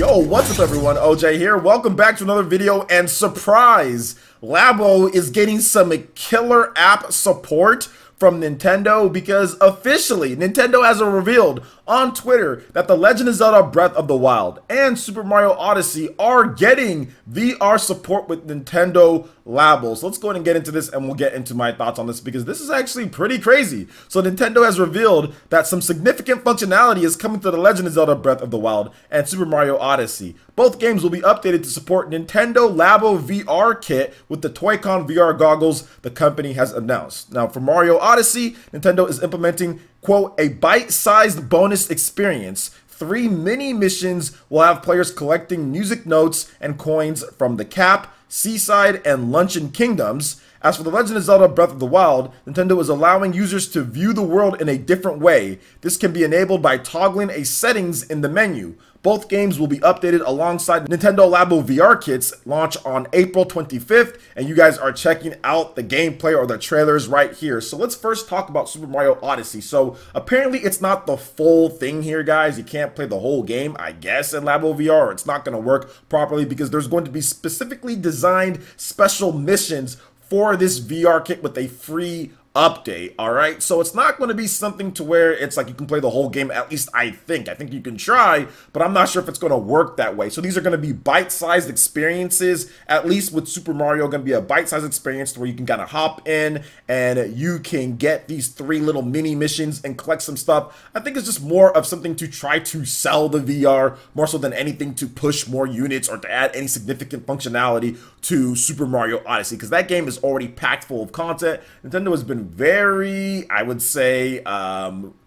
Yo, what's up everyone? OJ here. Welcome back to another video, and surprise! LABO is getting some killer app support from Nintendo because officially Nintendo has revealed on Twitter that The Legend of Zelda Breath of the Wild and Super Mario Odyssey are getting VR support with Nintendo LABO. So let's go ahead and get into this, and we'll get into my thoughts on this because this is actually pretty crazy. So Nintendo has revealed that some significant functionality is coming to The Legend of Zelda Breath of the Wild and Super Mario Odyssey. Both games will be updated to support Nintendo LABO VR kit with the Toy-Con VR goggles the company has announced. Now for Mario Odyssey, Nintendo is implementing, quote, a bite-sized bonus experience. 3 mini missions will have players collecting music notes and coins from the Cap, Seaside, and Luncheon Kingdoms. As for The Legend of Zelda Breath of the Wild, Nintendo is allowing users to view the world in a different way. This can be enabled by toggling a settings in the menu. Both games will be updated alongside Nintendo LABO VR kits launch on April 25th, and you guys are checking out the gameplay or the trailers right here. So let's first talk about Super Mario Odyssey. So apparently it's not the full thing here, guys. You can't play the whole game, I guess, in LABO VR, or it's not going to work properly because there's going to be specifically designed special missions for this VR kit with a free update. All right, so it's not going to be something to where it's like you can play the whole game. At least I think you can try, but I'm not sure if it's going to work that way. So these are going to be bite-sized experiences. At least with Super Mario, going to be a bite-sized experience where you can kind of hop in and you can get these 3 little mini missions and collect some stuff. I think it's just more of something to try to sell the VR more so than anything to push more units or to add any significant functionality to Super Mario Odyssey, because that game is already packed full of content. Nintendo has been very, I would say,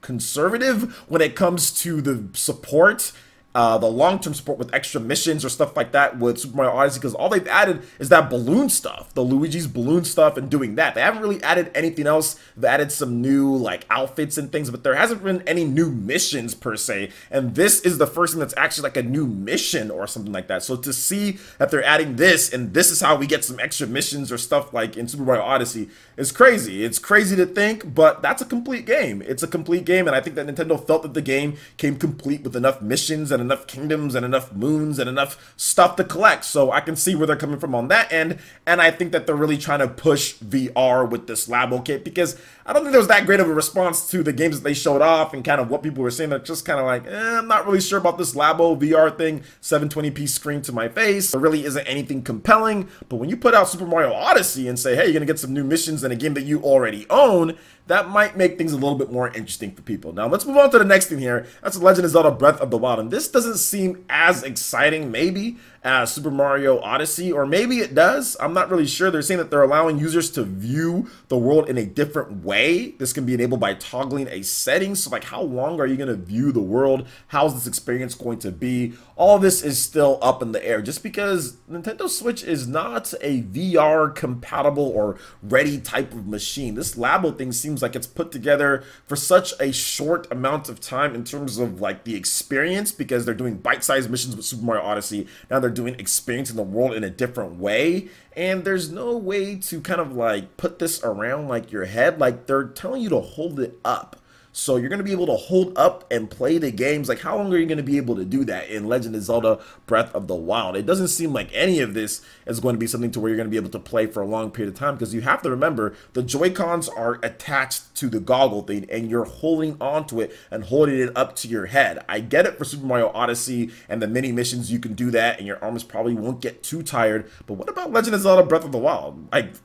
conservative when it comes to the support, the long-term support with extra missions or stuff like that with Super Mario Odyssey, because all they've added is that balloon stuff, the Luigi's balloon stuff, and doing that. They haven't really added anything else. They've added some new like outfits and things, but there hasn't been any new missions per se, and this is the first thing that's actually like a new mission or something like that. So to see that they're adding this, and this is how we get some extra missions or stuff like in Super Mario Odyssey, is crazy. It's crazy to think, but that's a complete game. It's a complete game, and I think that Nintendo felt that the game came complete with enough missions and enough kingdoms and enough moons and enough stuff to collect. So I can see where they're coming from on that end, and I think that they're really trying to push VR with this LABO kit, because I don't think there was that great of a response to the games that they showed off and kind of what people were saying. They're just kind of like, I'm not really sure about this LABO VR thing, 720p screen to my face. There really isn't anything compelling. But when you put out Super Mario Odyssey and say, hey, you're gonna get some new missions in a game that you already own, that might make things a little bit more interesting for people. Now let's move on to the next thing here. That's The Legend of Zelda Breath of the Wild, and this doesn't seem as exciting maybe as Super Mario Odyssey, or maybe it does. I'm not really sure. They're saying that they're allowing users to view the world in a different way. This can be enabled by toggling a setting. So like, how long are you going to view the world? How's this experience going to be? All this is still up in the air, just because Nintendo Switch is not a VR compatible or ready type of machine. This LABO thing seems like it's put together for such a short amount of time in terms of like the experience, because they're doing bite-sized missions with Super Mario Odyssey. Now they're doing experiencing the world in a different way, and there's no way to kind of like put this around like your head. Like, they're telling you to hold it up. So you're going to be able to hold up and play the games. Like, how long are you going to be able to do that in Legend of Zelda Breath of the Wild? It doesn't seem like any of this is going to be something to where you're going to be able to play for a long period of time, because you have to remember the Joy-Cons are attached to the goggle thing, and you're holding onto it and holding it up to your head. I get it for Super Mario Odyssey and the mini missions, you can do that and your arms probably won't get too tired. But what about Legend of Zelda Breath of the Wild? Like,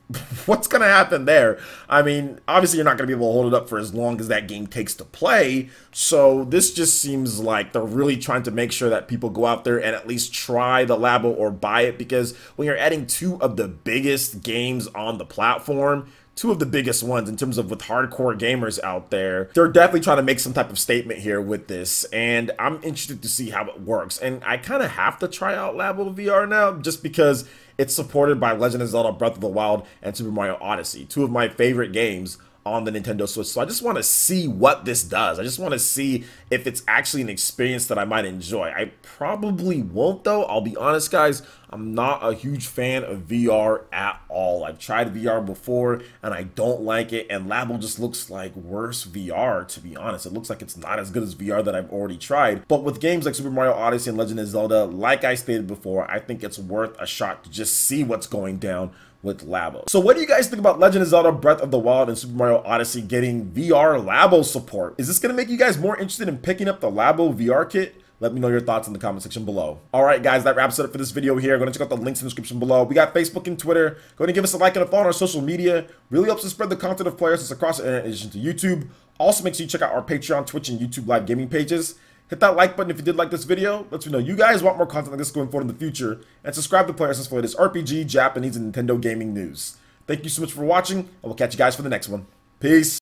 what's going to happen there? I mean, obviously you're not going to be able to hold it up for as long as that game takes to play. So this just seems like they're really trying to make sure that people go out there and at least try the LABO or buy it, because when you're adding 2 of the biggest games on the platform, 2 of the biggest ones in terms of with hardcore gamers out there, they're definitely trying to make some type of statement here with this, and I'm interested to see how it works. And I kind of have to try out LABO VR now, just because it's supported by Legend of Zelda Breath of the Wild and Super Mario Odyssey, 2 of my favorite games on the Nintendo Switch. So I just want to see what this does. I just want to see if it's actually an experience that I might enjoy. I probably won't though. I'll be honest, guys. I'm not a huge fan of VR at all. I've tried VR before and I don't like it, and LABO just looks like worse VR, to be honest. It looks like it's not as good as VR that I've already tried. But with games like Super Mario Odyssey and Legend of Zelda, like I stated before, I think it's worth a shot to just see what's going down with LABO. So what do you guys think about Legend of Zelda Breath of the Wild and Super Mario Odyssey getting VR LABO support? Is this going to make you guys more interested in picking up the LABO VR kit? Let me know your thoughts in the comment section below. Alright guys, that wraps it up for this video here. Go and check out the links in the description below. We got Facebook and Twitter. Go ahead and give us a like and a follow on our social media. Really helps us spread the content of PlayerEssence across the internet in addition to YouTube. Also make sure you check out our Patreon, Twitch, and YouTube live gaming pages. Hit that like button if you did like this video. Let me know you guys want more content like this going forward in the future. And subscribe to PlayerEssence for latest RPG, Japanese, and Nintendo gaming news. Thank you so much for watching, and we'll catch you guys for the next one. Peace.